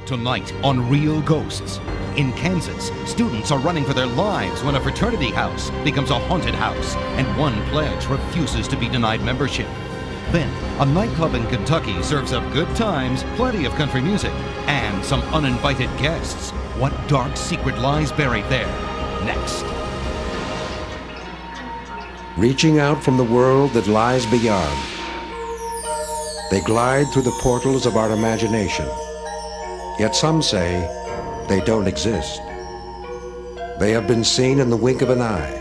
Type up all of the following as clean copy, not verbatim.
Tonight on Real Ghosts. In Kansas, students are running for their lives when a fraternity house becomes a haunted house and one pledge refuses to be denied membership. Then, a nightclub in Kentucky serves up good times, plenty of country music, and some uninvited guests. What dark secret lies buried there? Next. Reaching out from the world that lies beyond, they glide through the portals of our imagination. Yet some say they don't exist. They have been seen in the wink of an eye.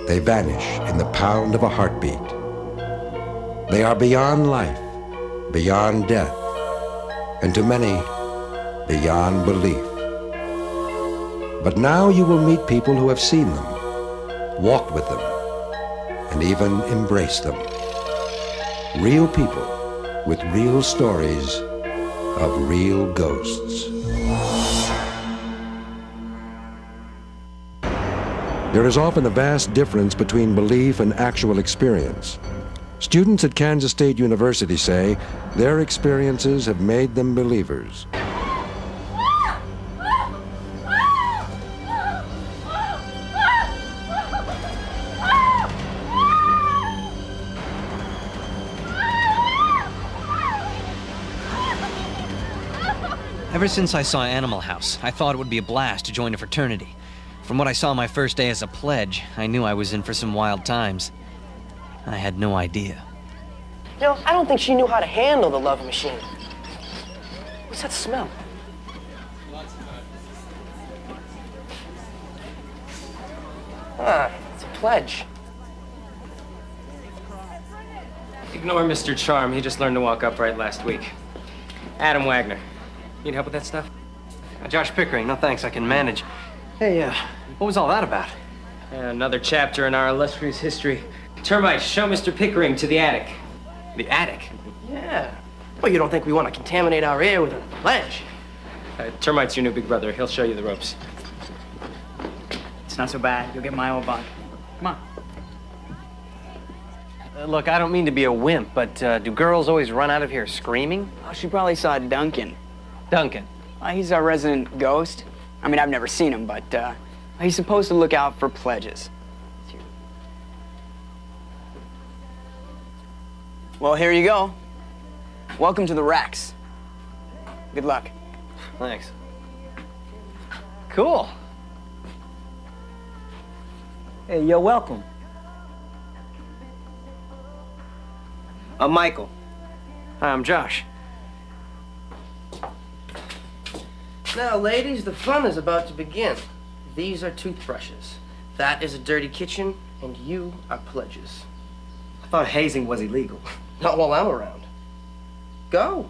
They vanish in the pound of a heartbeat. They are beyond life, beyond death, and to many, beyond belief. But now you will meet people who have seen them, walked with them, and even embraced them. Real people with real stories of real ghosts. There is often a vast difference between belief and actual experience. Students at Kansas State University say their experiences have made them believers. Ever since I saw Animal House, I thought it would be a blast to join a fraternity. From what I saw my first day as a pledge, I knew I was in for some wild times. I had no idea. You know, I don't think she knew how to handle the love machine. What's that smell? Ah, it's a pledge. Ignore Mr. Charm. He just learned to walk upright last week. Adam Wagner. Need help with that stuff? Josh Pickering, no thanks, I can manage. Hey, what was all that about? Another chapter in our illustrious history. Termites, show Mr. Pickering to the attic. The attic? Yeah. Well, you don't think we want to contaminate our air with a pledge? Termite's your new big brother. He'll show you the ropes. It's not so bad. You'll get my old bunk. Come on. Look, I don't mean to be a wimp, but do girls always run out of here screaming? Oh, she probably saw Duncan. Duncan? He's our resident ghost. I mean, I've never seen him, but he's supposed to look out for pledges. Well, here you go. Welcome to the Rex. Good luck. Thanks. Cool. Hey, you're welcome. I'm Michael. Hi, I'm Josh. Now, ladies, the fun is about to begin. These are toothbrushes. That is a dirty kitchen, and you are pledges. I thought hazing was illegal. Not while I'm around. Go.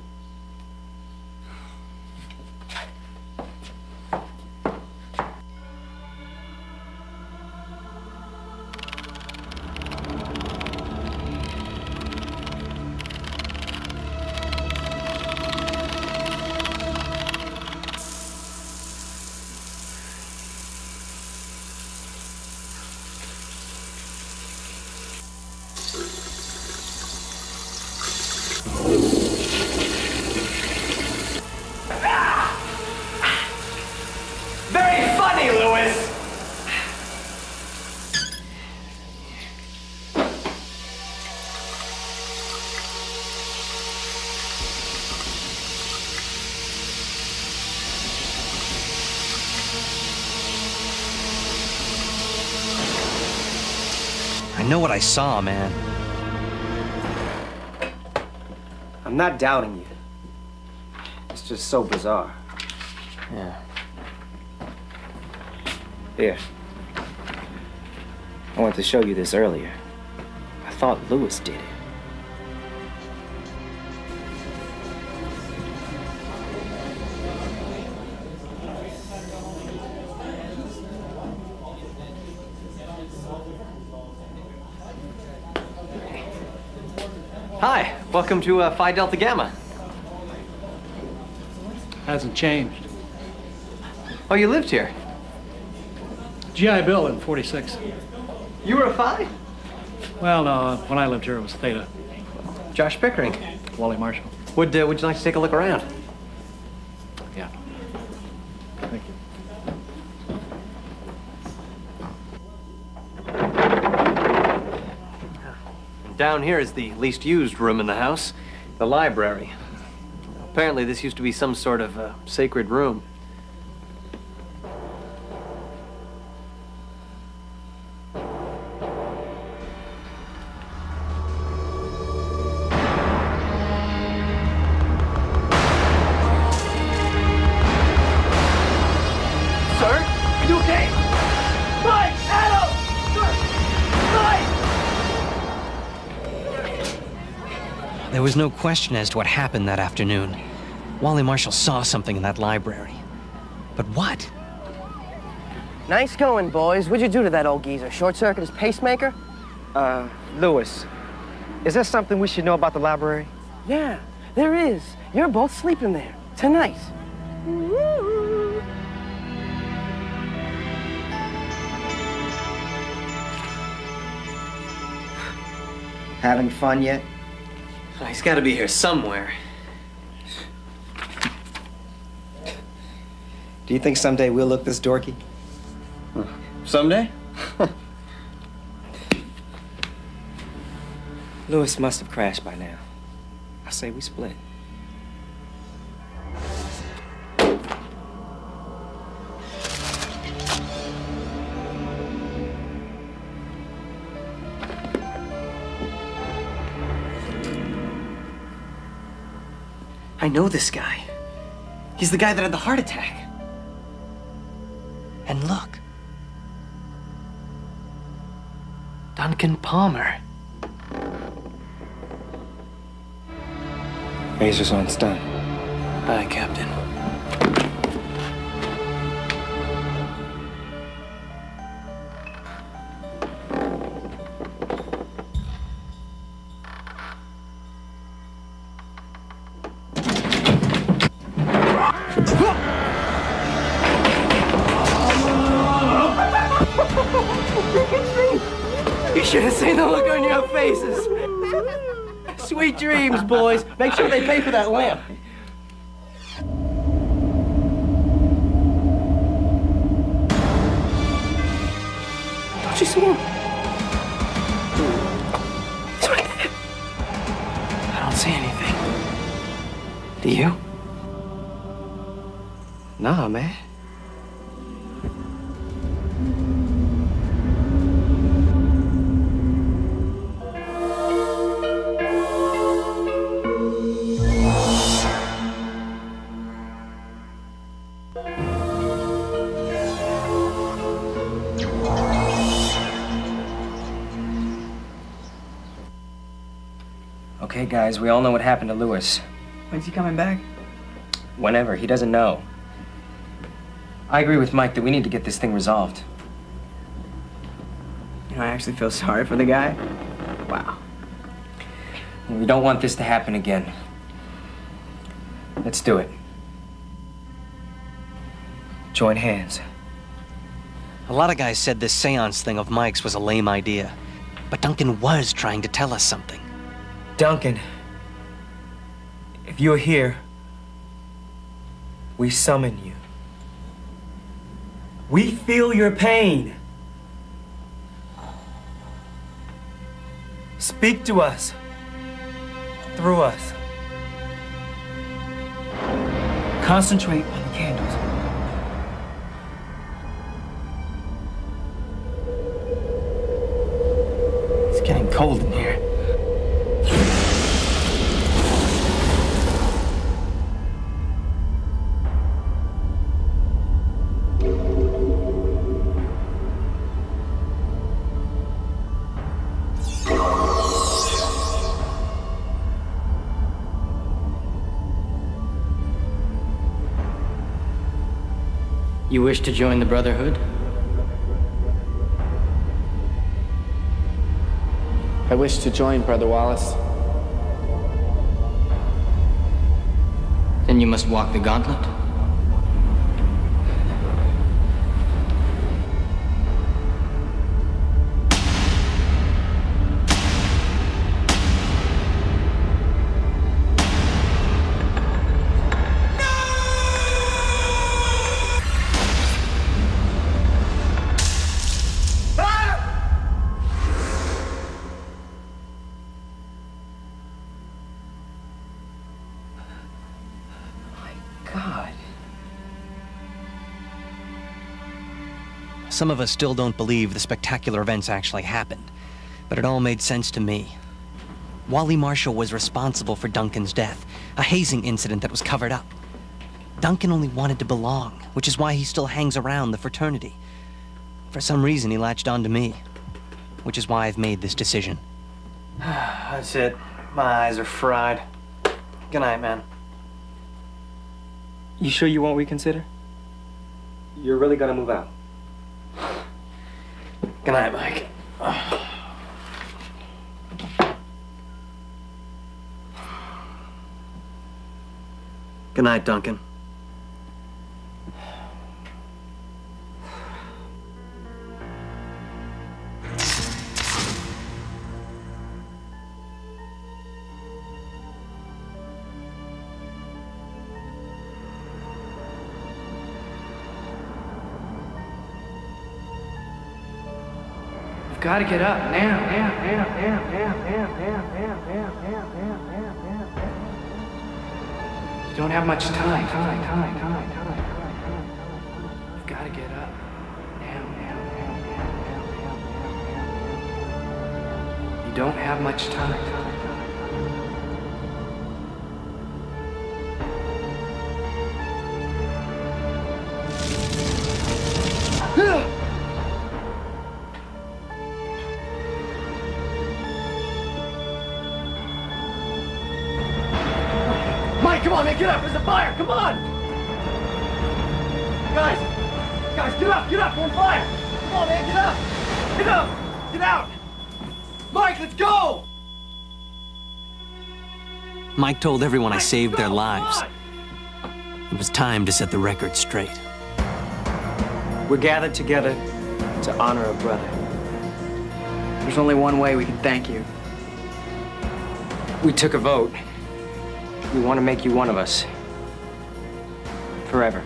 I know what I saw, man. I'm not doubting you. It's just so bizarre. Yeah. Here. I wanted to show you this earlier. I thought Lewis did it. Hi, welcome to Phi Delta Gamma. Hasn't changed. Oh, you lived here? GI Bill in 46. You were a Phi? Well, no, when I lived here, it was Theta. Josh Pickering. Wally Marshall. Would you like to take a look around? Yeah. Thank you. Down here is the least used room in the house, the library. Apparently this used to be some sort of sacred room. There was no question as to what happened that afternoon. Wally Marshall saw something in that library. But what? Nice going, boys. What'd you do to that old geezer? Short-circuit his pacemaker? Lewis, is there something we should know about the library? Yeah, there is. You're both sleeping there. Tonight. Having fun yet? He's got to be here somewhere. Do you think someday we'll look this dorky? Someday? Lewis must have crashed by now. I say we split. I know this guy. He's the guy that had the heart attack. And look. Duncan Palmer. Razor's on stun. Hi, Captain. You should have seen the look on your faces. Sweet dreams, boys. Make sure they pay for that lamp. Don't you see him? He's right there. I don't see anything. Do you? Nah, man. Okay, guys, we all know what happened to Lewis. When's he coming back? Whenever. He doesn't know. I agree with Mike that we need to get this thing resolved. You know, I actually feel sorry for the guy. Wow. We don't want this to happen again. Let's do it. Join hands. A lot of guys said this seance thing of Mike's was a lame idea. But Duncan was trying to tell us something. Duncan, if you're here, we summon you. We feel your pain. Speak to us, through us. Concentrate on the candles. It's getting cold in here. You wish to join the Brotherhood? I wish to join, Brother Wallace. Then you must walk the gauntlet. God. Some of us still don't believe the spectacular events actually happened, but it all made sense to me. Wally Marshall was responsible for Duncan's death, a hazing incident that was covered up. Duncan only wanted to belong, which is why he still hangs around the fraternity. For some reason, he latched on to me, which is why I've made this decision. That's it. My eyes are fried. Good night, man. You sure you won't reconsider? You're really gonna move out? Good night, Mike. Good night, Duncan. You've got to get up now. You don't have much time. You've got to get up now. You don't have much time. Come on, man, get up! There's a fire! Come on! Guys, get up! We're on fire! Come on, man, get up! Get out! Mike, let's go! Mike told everyone I saved their lives. It was time to set the record straight. We're gathered together to honor a brother. There's only one way we can thank you. We took a vote. We want to make you one of us. Forever.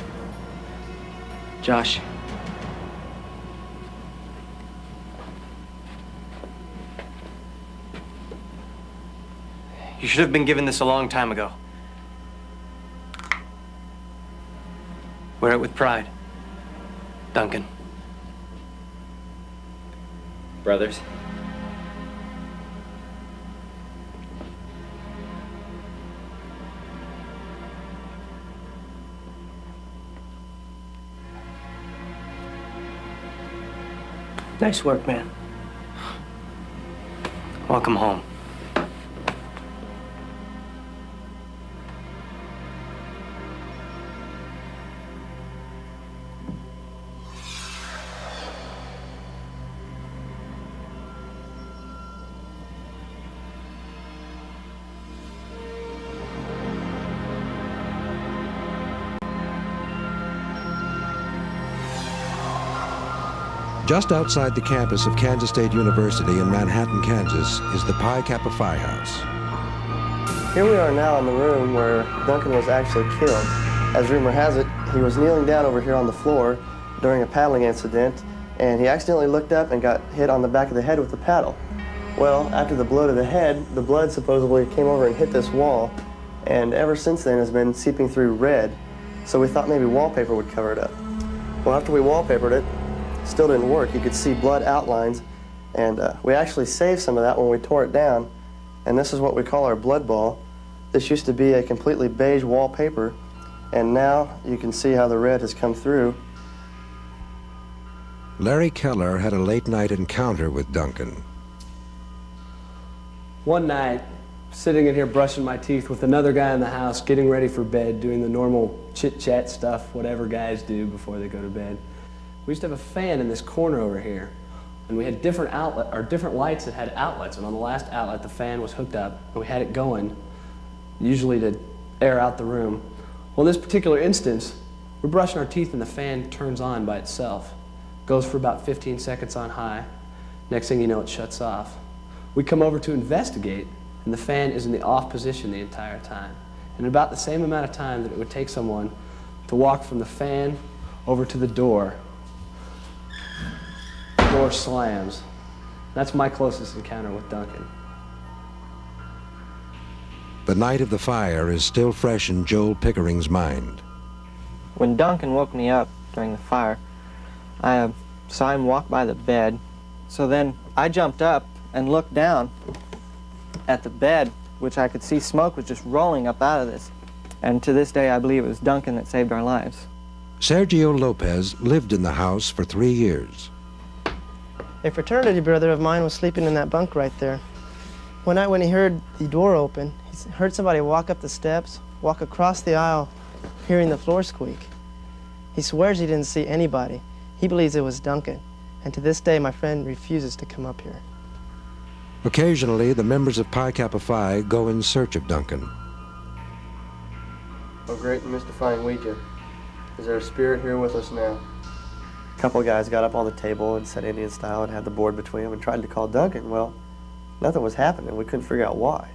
Josh. You should have been given this a long time ago. Wear it with pride. Duncan. Brothers. Nice work, man. Welcome home. Just outside the campus of Kansas State University in Manhattan, Kansas, is the Pi Kappa Phi House. Here we are now in the room where Duncan was actually killed. As rumor has it, he was kneeling down over here on the floor during a paddling incident, and he accidentally looked up and got hit on the back of the head with the paddle. Well, after the blow to the head, the blood supposedly came over and hit this wall, and ever since then has been seeping through red, so we thought maybe wallpaper would cover it up. Well, after we wallpapered it, still didn't work. You could see blood outlines, and we actually saved some of that when we tore it down, and this is what we call our blood ball. This used to be a completely beige wallpaper, and now you can see how the red has come through. Larry Keller had a late-night encounter with Duncan. One night, sitting in here brushing my teeth with another guy in the house, getting ready for bed, doing the normal chit-chat stuff, whatever guys do before they go to bed. We used to have a fan in this corner over here, and we had different lights that had outlets, and on the last outlet the fan was hooked up, and we had it going, usually to air out the room. Well, in this particular instance, we're brushing our teeth and the fan turns on by itself. Goes for about 15 seconds on high. Next thing you know, it shuts off. We come over to investigate, and the fan is in the off position the entire time. And in about the same amount of time that it would take someone to walk from the fan over to the door slams. That's my closest encounter with Duncan. The night of the fire is still fresh in Joel Pickering's mind. When Duncan woke me up during the fire, I saw him walk by the bed. So then I jumped up and looked down at the bed, which I could see smoke was just rolling up out of this. And to this day, I believe it was Duncan that saved our lives. Sergio Lopez lived in the house for 3 years. A fraternity brother of mine was sleeping in that bunk right there. One night when he heard the door open, he heard somebody walk up the steps, walk across the aisle, hearing the floor squeak. He swears he didn't see anybody. He believes it was Duncan. And to this day, my friend refuses to come up here. Occasionally, the members of Pi Kappa Phi go in search of Duncan. Oh, great and mystifying Ouija. Is there a spirit here with us now? A couple of guys got up on the table and sat Indian style and had the board between them and tried to call Duncan. Well, nothing was happening. We couldn't figure out why.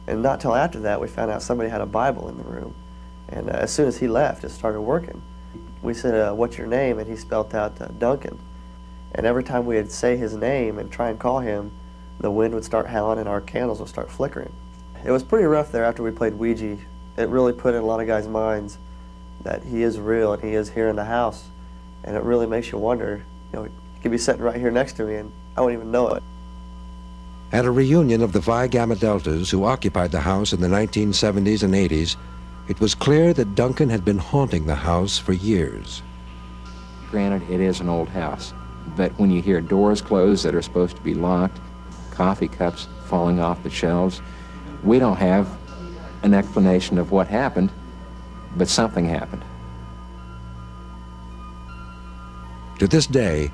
And not till after that, we found out somebody had a Bible in the room. And as soon as he left, it started working. We said, what's your name? And he spelled out Duncan. And every time we would say his name and try and call him, the wind would start howling and our candles would start flickering. It was pretty rough there after we played Ouija. It really put in a lot of guys' minds that he is real and he is here in the house. And it really makes you wonder, you know, he could be sitting right here next to me and I wouldn't even know it. At a reunion of the Phi Gamma Deltas who occupied the house in the 1970s and 80s, it was clear that Duncan had been haunting the house for years. Granted, it is an old house, but when you hear doors closed that are supposed to be locked, coffee cups falling off the shelves, we don't have an explanation of what happened, but something happened. To this day,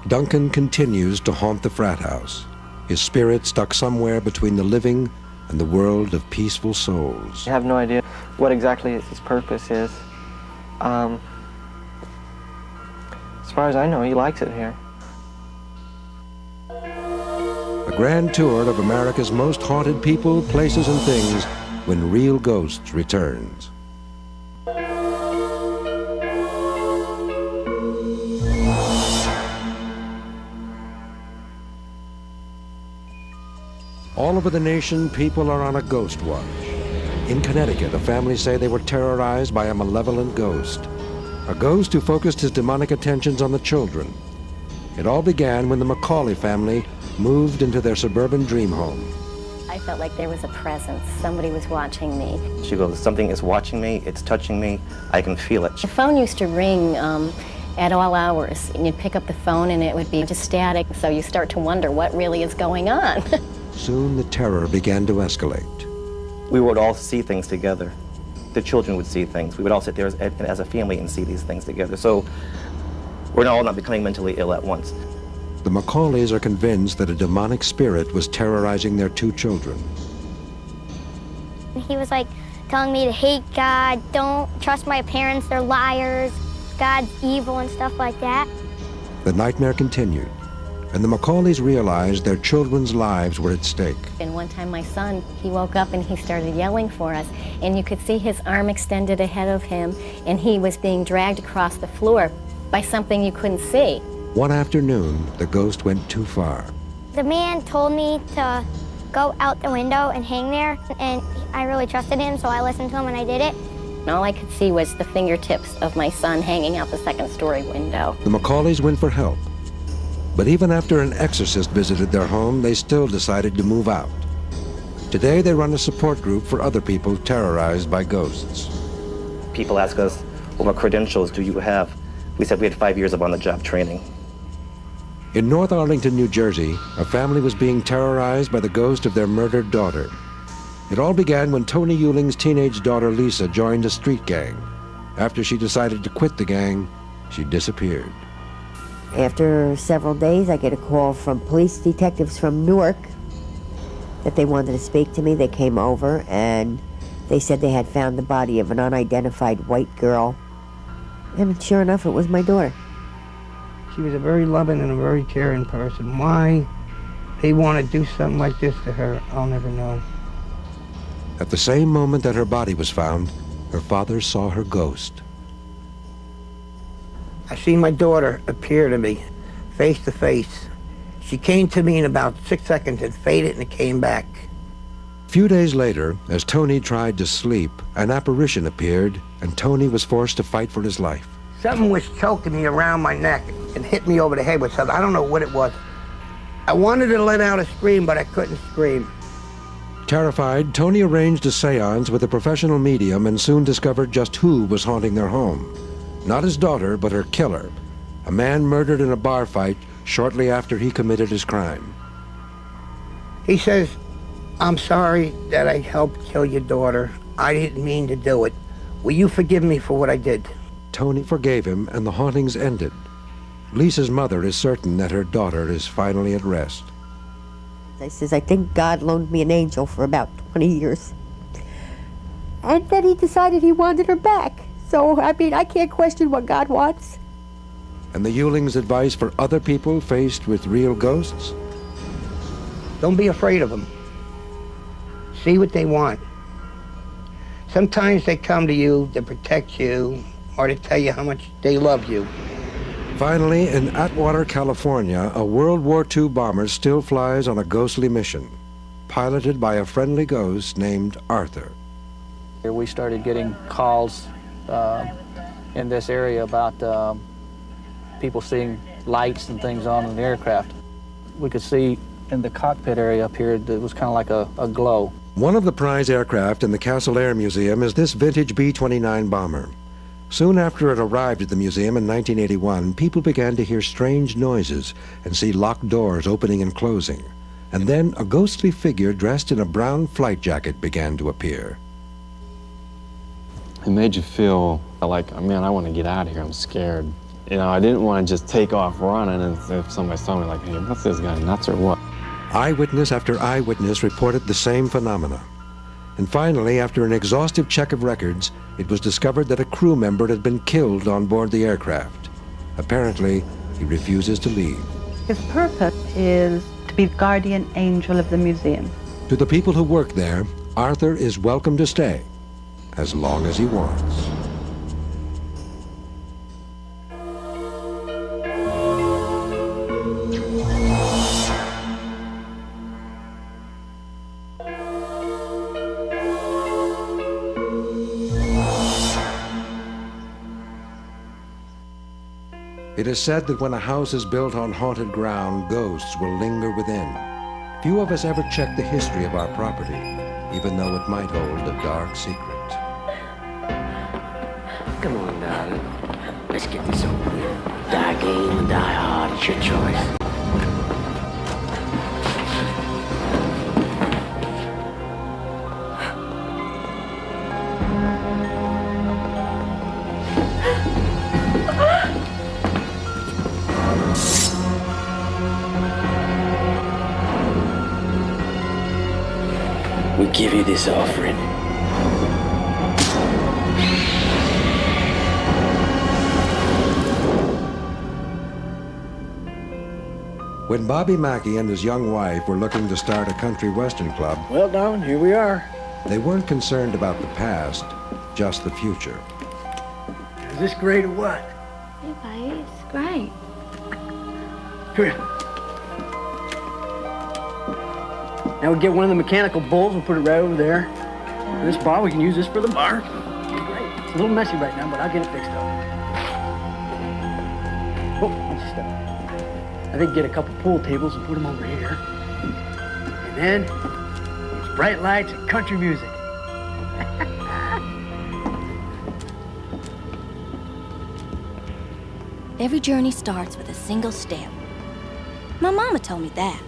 Duncan continues to haunt the frat house, his spirit stuck somewhere between the living and the world of peaceful souls. I have no idea what exactly his purpose is. As far as I know, he likes it here. A grand tour of America's most haunted people, places, and things when Real Ghosts returns. All over the nation, people are on a ghost watch. In Connecticut, a family say they were terrorized by a malevolent ghost. A ghost who focused his demonic attentions on the children. It all began when the Macaulay family moved into their suburban dream home. I felt like there was a presence. Somebody was watching me. She goes, something is watching me, it's touching me, I can feel it. The phone used to ring at all hours, and you'd pick up the phone and it would be just static, so you start to wonder what really is going on. Soon the terror began to escalate. We would all see things together. The children would see things. We would all sit there as a family and see these things together. So we're all not becoming mentally ill at once. The Macaulays are convinced that a demonic spirit was terrorizing their 2 children. He was like telling me to hate God, don't trust my parents, they're liars, God's evil and stuff like that. The nightmare continued, and the Macaulays realized their children's lives were at stake. And one time my son, he woke up and he started yelling for us, and you could see his arm extended ahead of him, and he was being dragged across the floor by something you couldn't see. One afternoon, the ghost went too far. The man told me to go out the window and hang there, and I really trusted him, so I listened to him and I did it. And all I could see was the fingertips of my son hanging out the second-story window. The Macaulays went for help. But even after an exorcist visited their home, they still decided to move out. Today, they run a support group for other people terrorized by ghosts. People ask us, well, what credentials do you have? We said we had 5 years of on-the-job training. In North Arlington, New Jersey, a family was being terrorized by the ghost of their murdered daughter. It all began when Tony Euling's teenage daughter Lisa joined a street gang. After she decided to quit the gang, she disappeared. After several days, I get a call from police detectives from Newark that they wanted to speak to me. They came over and they said they had found the body of an unidentified white girl. And sure enough, it was my daughter. She was a very loving and a very caring person. Why they want to do something like this to her, I'll never know. At the same moment that her body was found, her father saw her ghost. I seen my daughter appear to me, face to face. She came to me in about 6 seconds and faded and it came back. Few days later, as Tony tried to sleep, an apparition appeared, and Tony was forced to fight for his life. Something was choking me around my neck and hit me over the head with something. I don't know what it was. I wanted to let out a scream, but I couldn't scream. Terrified, Tony arranged a seance with a professional medium and soon discovered just who was haunting their home. Not his daughter, but her killer, a man murdered in a bar fight shortly after he committed his crime. He says, "I'm sorry that I helped kill your daughter. I didn't mean to do it. Will you forgive me for what I did?" Tony forgave him, and the hauntings ended. Lisa's mother is certain that her daughter is finally at rest. I says, "I think God loaned me an angel for about 20 years. And then he decided he wanted her back. So, I mean, I can't question what God wants." And the Ewing's advice for other people faced with real ghosts? Don't be afraid of them. See what they want. Sometimes they come to you to protect you or to tell you how much they love you. Finally, in Atwater, California, a World War II bomber still flies on a ghostly mission, piloted by a friendly ghost named Arthur. We started getting calls in this area about people seeing lights and things on in the aircraft. We could see in the cockpit area up here, it was kind of like a glow. One of the prize aircraft in the Castle Air Museum is this vintage B-29 bomber. Soon after it arrived at the museum in 1981, people began to hear strange noises and see locked doors opening and closing. And then a ghostly figure dressed in a brown flight jacket began to appear. It made you feel like, man, I want to get out of here, I'm scared. You know, I didn't want to just take off running, and if somebody saw me like, hey, what's this guy, nuts or what? Eyewitness after eyewitness reported the same phenomena. And finally, after an exhaustive check of records, it was discovered that a crew member had been killed on board the aircraft. Apparently, he refuses to leave. His purpose is to be the guardian angel of the museum. To the people who work there, Arthur is welcome to stay, as long as he wants. It is said that when a house is built on haunted ground, ghosts will linger within. Few of us ever check the history of our property, even though it might hold a dark secret. Come on, darling. Let's get this over with. Die game and die hard. It's your choice. We give you this offering. When Bobby Mackey and his young wife were looking to start a country western club, Well, darling, here we are. they weren't concerned about the past, just the future. Is this great or what? Hey, buddy, it's great. Here. Now we get one of the mechanical bowls, we'll put it right over there. And this bar, we can use this for the bar. Great. It's a little messy right now, but I'll get it fixed up. Oh, what's this stuff? I think get a couple pool tables and put them over here. And then, it's bright lights and country music. Every journey starts with a single step. My mama told me that.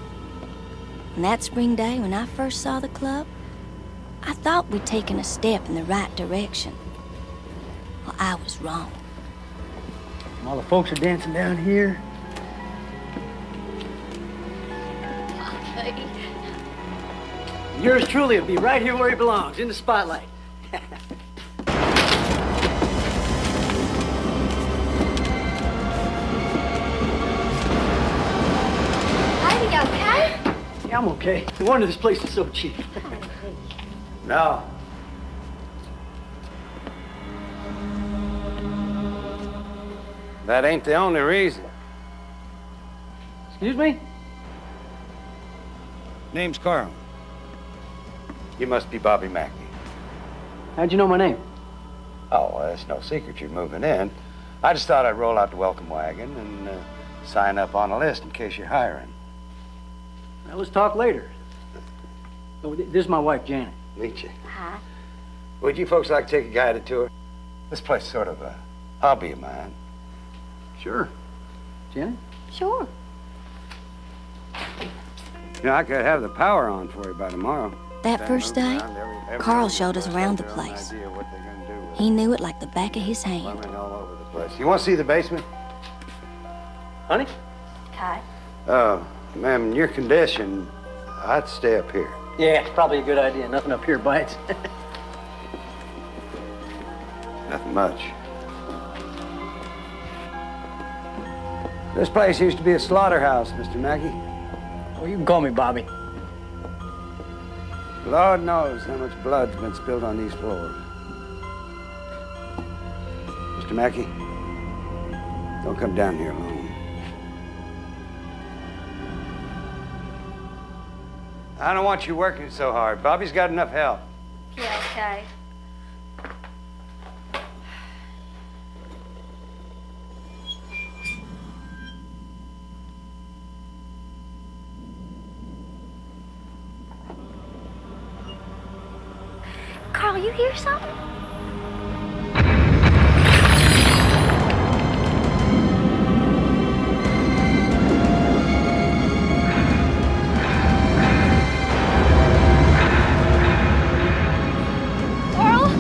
And that spring day when I first saw the club, I thought we'd taken a step in the right direction. Well, I was wrong. All the folks are dancing down here. Yours truly will be right here where he belongs, in the spotlight. Are you okay? Yeah, I'm okay. No wonder this place is so cheap. No. That ain't the only reason. Excuse me? Name's Carl. You must be Bobby Mackey. How'd you know my name? Oh, well, it's no secret you're moving in. I just thought I'd roll out the welcome wagon and sign up on a list in case you're hiring. Well, let's talk later. Oh, this is my wife, Janet. Meet you. Hi. Would you folks like to take a guided tour? This place is sort of a hobby of mine. Sure. Janet? Sure. You know, I could have the power on for you by tomorrow. That first day, Carl showed us around the place. He knew it like the back of his hand. All over the place. You want to see the basement? Honey? Hi. Oh, ma'am, in your condition, I'd stay up here. Yeah, it's probably a good idea. Nothing up here bites. Nothing much. This place used to be a slaughterhouse, Mr. Mackey. Well, you can call me Bobby. Lord knows how much blood's been spilled on these floors. Mr. Mackey, don't come down here alone. I don't want you working so hard. Bobby's got enough help. Yeah, okay. Carl, you hear something? Carl?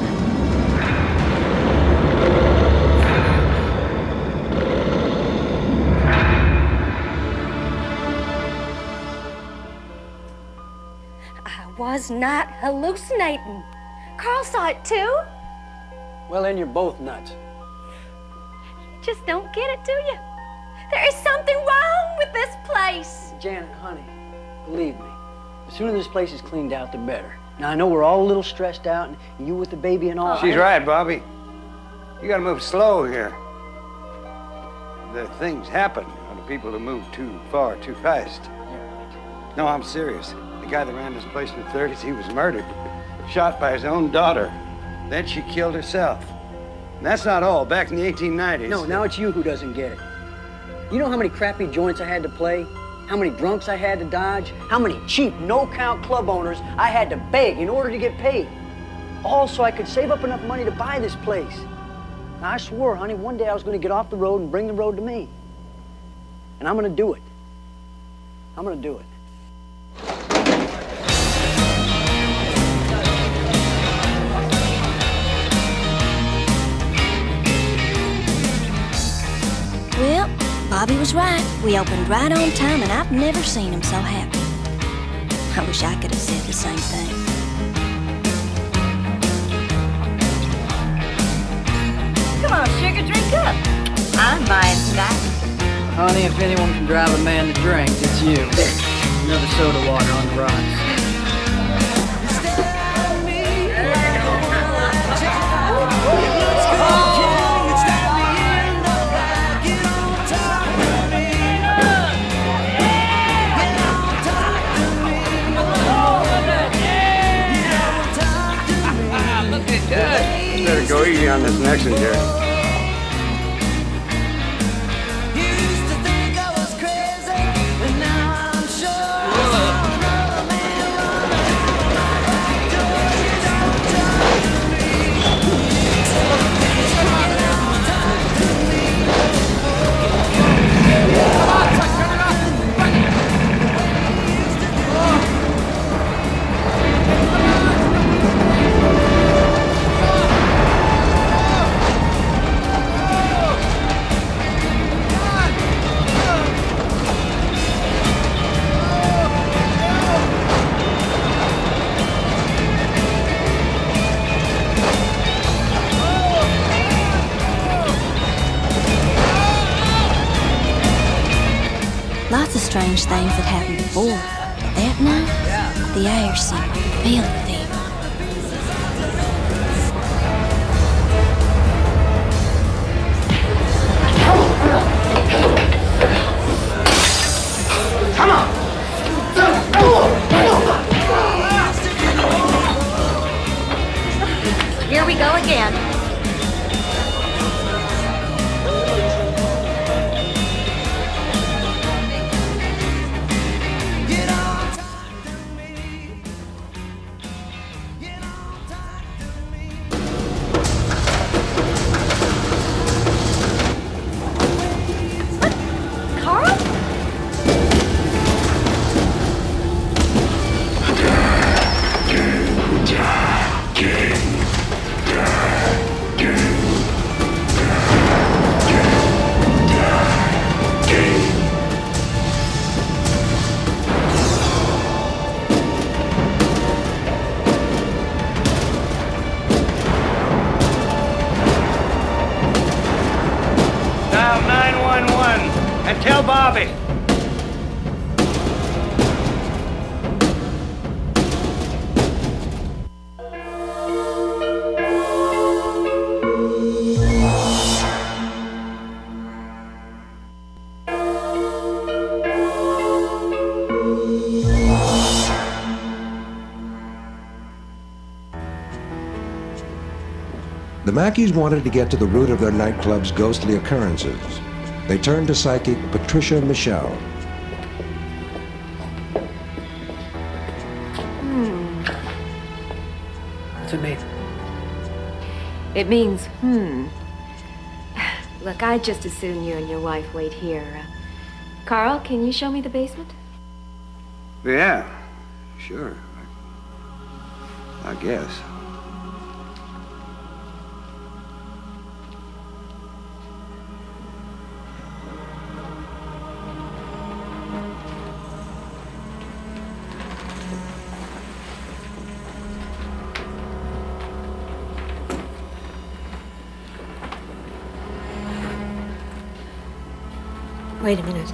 I was not hallucinating. Carl saw it too. Well, then you're both nuts. Just don't get it, do you? There is something wrong with this place. Janet, honey, believe me, the sooner this place is cleaned out, the better. Now, I know we're all a little stressed out, and you with the baby and all. She's right, Bobby. You gotta move slow here. The things happen to people who move too far, too fast. No, I'm serious. The guy that ran this place in the 30s, he was murdered. Shot by his own daughter. Then she killed herself. And that's not all. Back in the 1890s... No, now it's you who doesn't get it. You know how many crappy joints I had to play? How many drunks I had to dodge? How many cheap, no-count club owners I had to beg in order to get paid? All so I could save up enough money to buy this place. Now, I swore, honey, one day I was going to get off the road and bring the road to me. And I'm going to do it. I'm going to do it. Well, Bobby was right. We opened right on time, and I've never seen him so happy. I wish I could have said the same thing. Come on, sugar, drink up. I'm buying tonight. Honey, if anyone can drive a man to drink, it's you. Another soda water on the rocks. Better go easy on this next one, Jerry. Lots of strange things had happened before, but that night, the air seemed filled with evil. Come on! Dial 911 and tell Bobby. The Mackeys wanted to get to the root of their nightclub's ghostly occurrences. They turned to psychic Patricia Michelle. What's it mean? It means, Look, I'd just as soon you and your wife wait here. Carl, can you show me the basement? Yeah, sure. I guess. Wait a minute.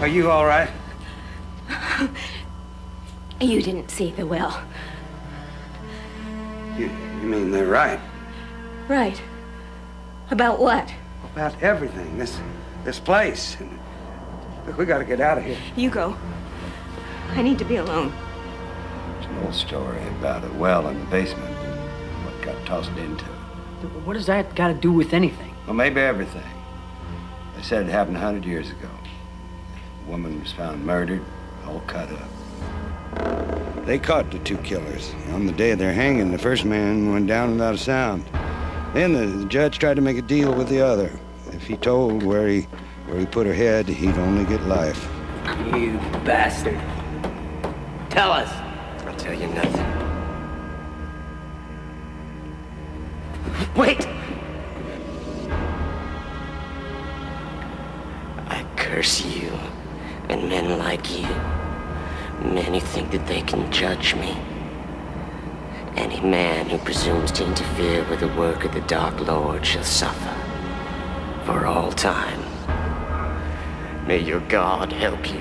Are you all right? You didn't see the will. You mean they're right? Right. About what? About everything. This place. Look, we gotta get out of here. You go. I need to be alone. It's an old story about a well in the basement and what got tossed into. What does that got to do with anything? Well, maybe everything. They said it happened 100 years ago. A woman was found murdered, all cut up. They caught the two killers. On the day of their hanging, the first man went down without a sound. Then the judge tried to make a deal with the other. If he told where he put her head, he'd only get life. You bastard. Tell us. I'll tell you nothing. Wait! I curse you and men like you. Men who think that they can judge me. Any man who presumes to interfere with the work of the Dark Lord shall suffer for all time. May your God help you.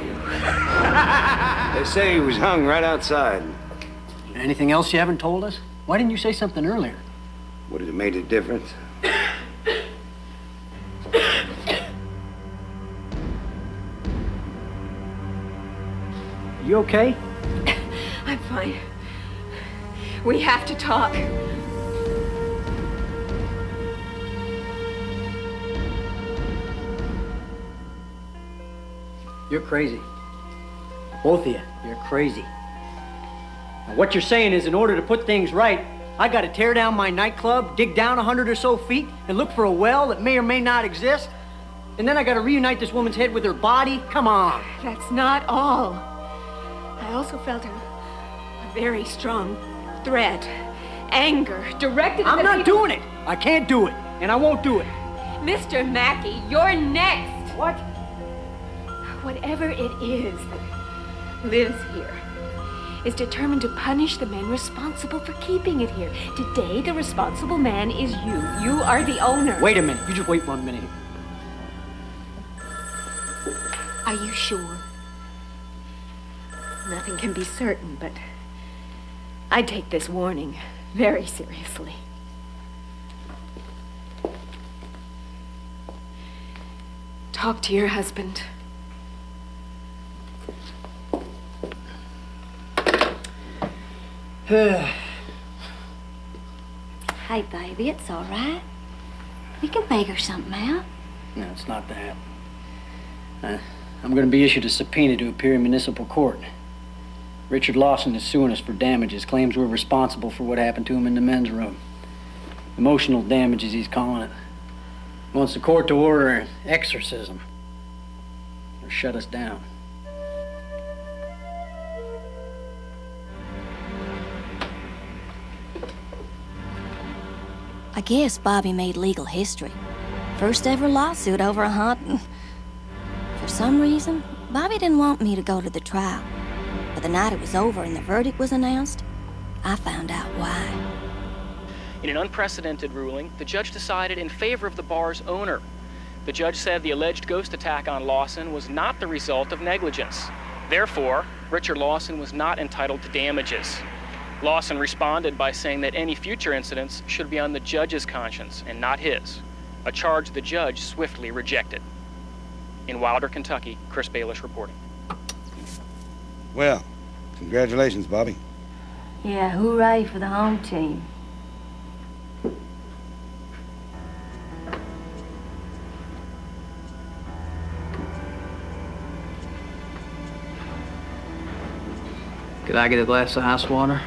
They say he was hung right outside. Anything else you haven't told us? Why didn't you say something earlier? Would it have made a difference? You okay? I'm fine. We have to talk. You're crazy. Both of you, you're crazy. Now, what you're saying is in order to put things right, I gotta tear down my nightclub, dig down 100 or so feet, and look for a well that may or may not exist? And then I gotta reunite this woman's head with her body? Come on. That's not all. I also felt a very strong threat, anger, directed at I'm not doing it. I can't do it, and I won't do it. Mr. Mackey, you're next. What? Whatever it is that lives here is determined to punish the men responsible for keeping it here. Today, the responsible man is you. You are the owner. Wait a minute. You just wait 1 minute. Are you sure? Nothing can be certain, but I take this warning very seriously. Talk to your husband. Hey, baby, it's all right. We can figure something out. No, it's not that. I'm going to be issued a subpoena to appear in municipal court. Richard Lawson is suing us for damages, claims we're responsible for what happened to him in the men's room. Emotional damages, he's calling it. Wants the court to order an exorcism or shut us down. I guess Bobby made legal history. First ever lawsuit over a haunting. For some reason, Bobby didn't want me to go to the trial. But the night it was over and the verdict was announced, I found out why. In an unprecedented ruling, the judge decided in favor of the bar's owner. The judge said the alleged ghost attack on Lawson was not the result of negligence. Therefore, Richard Lawson was not entitled to damages. Lawson responded by saying that any future incidents should be on the judge's conscience and not his, a charge the judge swiftly rejected. In Wilder, Kentucky, Chris Baelish reporting. Well, congratulations, Bobby. Yeah, hooray for the home team. Could I get a glass of ice water?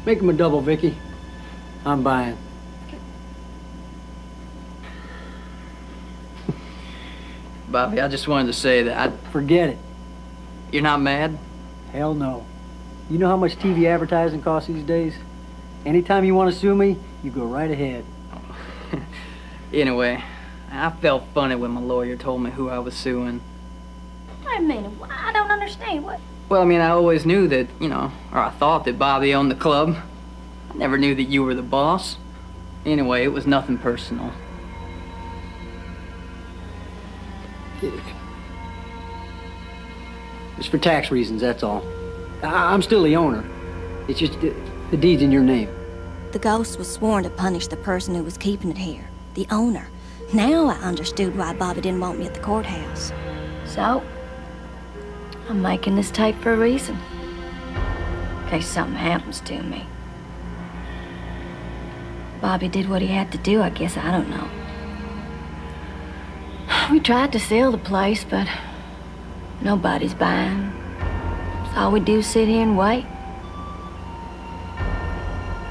Make him a double, Vicky. I'm buying. Bobby, I just wanted to say that I... Forget it. You're not mad? Hell no. You know how much TV advertising costs these days? Anytime you want to sue me, you go right ahead. Anyway, I felt funny when my lawyer told me who I was suing. Wait a minute, I don't understand. What? Well, I mean, I always knew that, or I thought that Bobby owned the club. I never knew that you were the boss. Anyway, it was nothing personal. It's for tax reasons, that's all. I'm still the owner. It's just the deed's in your name. The ghost was sworn to punish the person who was keeping it here, the owner. Now I understood why Bobby didn't want me at the courthouse. So, I'm making this tape for a reason. In case something happens to me. Bobby did what he had to do, I guess. I don't know. We tried to sell the place, but nobody's buying. So all we do is sit here and wait.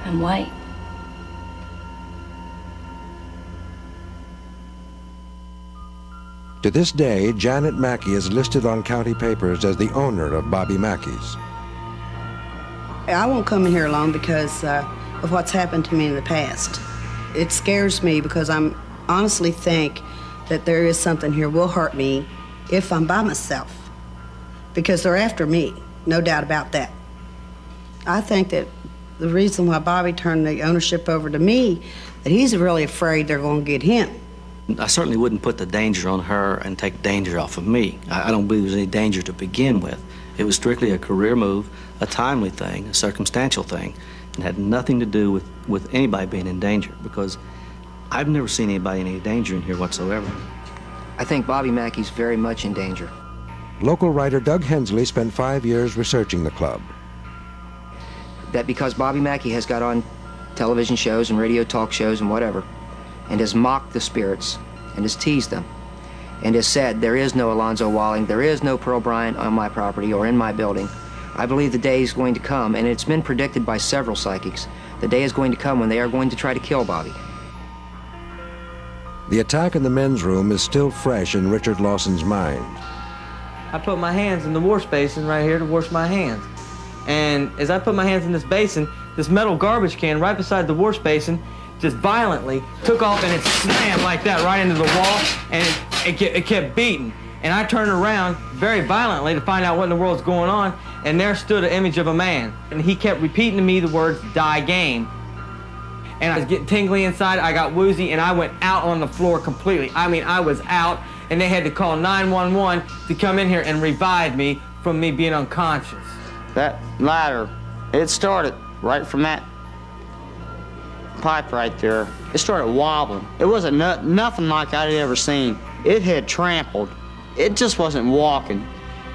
And wait. To this day, Janet Mackey is listed on county papers as the owner of Bobby Mackey's. I won't come in here alone because of what's happened to me in the past. It scares me because I honestly think that there is something here will hurt me if I'm by myself. Because they're after me, no doubt about that. I think that the reason why Bobby turned the ownership over to me, that he's really afraid they're going to get him. I certainly wouldn't put the danger on her and take danger off of me. I don't believe there was any danger to begin with. It was strictly a career move, a timely thing, a circumstantial thing, and had nothing to do with anybody being in danger, because I've never seen anybody in any danger in here whatsoever. I think Bobby Mackey's very much in danger. Local writer Doug Hensley spent 5 years researching the club. That because Bobby Mackey has got on television shows and radio talk shows and whatever, and has mocked the spirits, and has teased them, and has said there is no Alonzo Walling, there is no Pearl Bryant on my property or in my building. I believe the day is going to come, and it's been predicted by several psychics, the day is going to come when they are going to try to kill Bobby. The attack in the men's room is still fresh in Richard Lawson's mind. I put my hands in the wash basin right here to wash my hands. And as I put my hands in this basin, this metal garbage can right beside the wash basin just violently took off and it slammed like that right into the wall, and it kept beating. And I turned around very violently to find out what in the world's going on, and there stood an image of a man. And he kept repeating to me the words, "Die game." And I was getting tingly inside, I got woozy, and I went out on the floor completely. I mean, I was out, and they had to call 911 to come in here and revive me from me being unconscious. That ladder, it started right from that pipe right there, it started wobbling. It wasn't nothing like I'd ever seen. It had trampled. It just wasn't walking.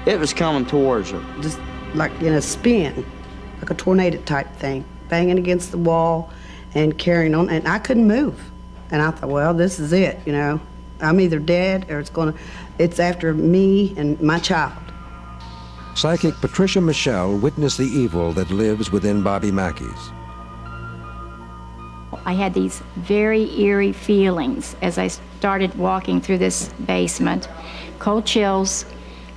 It was coming towards her. Just like in a spin, like a tornado type thing, banging against the wall and carrying on, and I couldn't move. And I thought, well, this is it, you know. I'm either dead or it's after me and my child. Psychic Patricia Michelle witnessed the evil that lives within Bobby Mackey's. I had these very eerie feelings as I started walking through this basement, cold chills,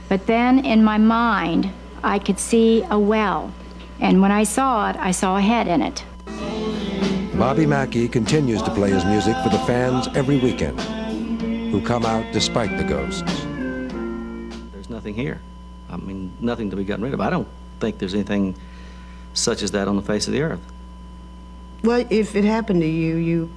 but then in my mind, I could see a well, and when I saw it, I saw a head in it. Bobby Mackey continues to play his music for the fans every weekend, who come out despite the ghosts. There's nothing here. I mean, nothing to be gotten rid of. I don't think there's anything such as that on the face of the earth. Well, if it happened to you, you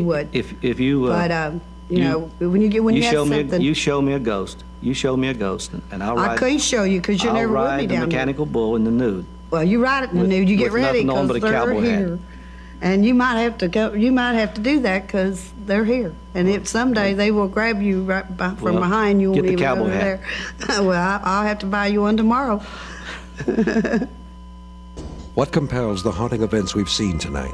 would. If you. But you know, when you have something. You show me a ghost. You show me a ghost, and I'll ride. I couldn't show you because you're never with me down there. I'll ride the mechanical bull in the nude. Well, you ride it in the nude. You get ready because they're here, and you might have to go. You might have to do that because they're here, and if someday they will grab you right from behind, you won't even go there. Well, I'll have to buy you one tomorrow. What compels the haunting events we've seen tonight?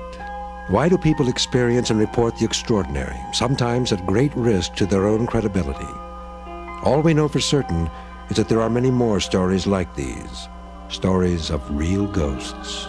Why do people experience and report the extraordinary, sometimes at great risk to their own credibility? All we know for certain is that there are many more stories like these, stories of real ghosts.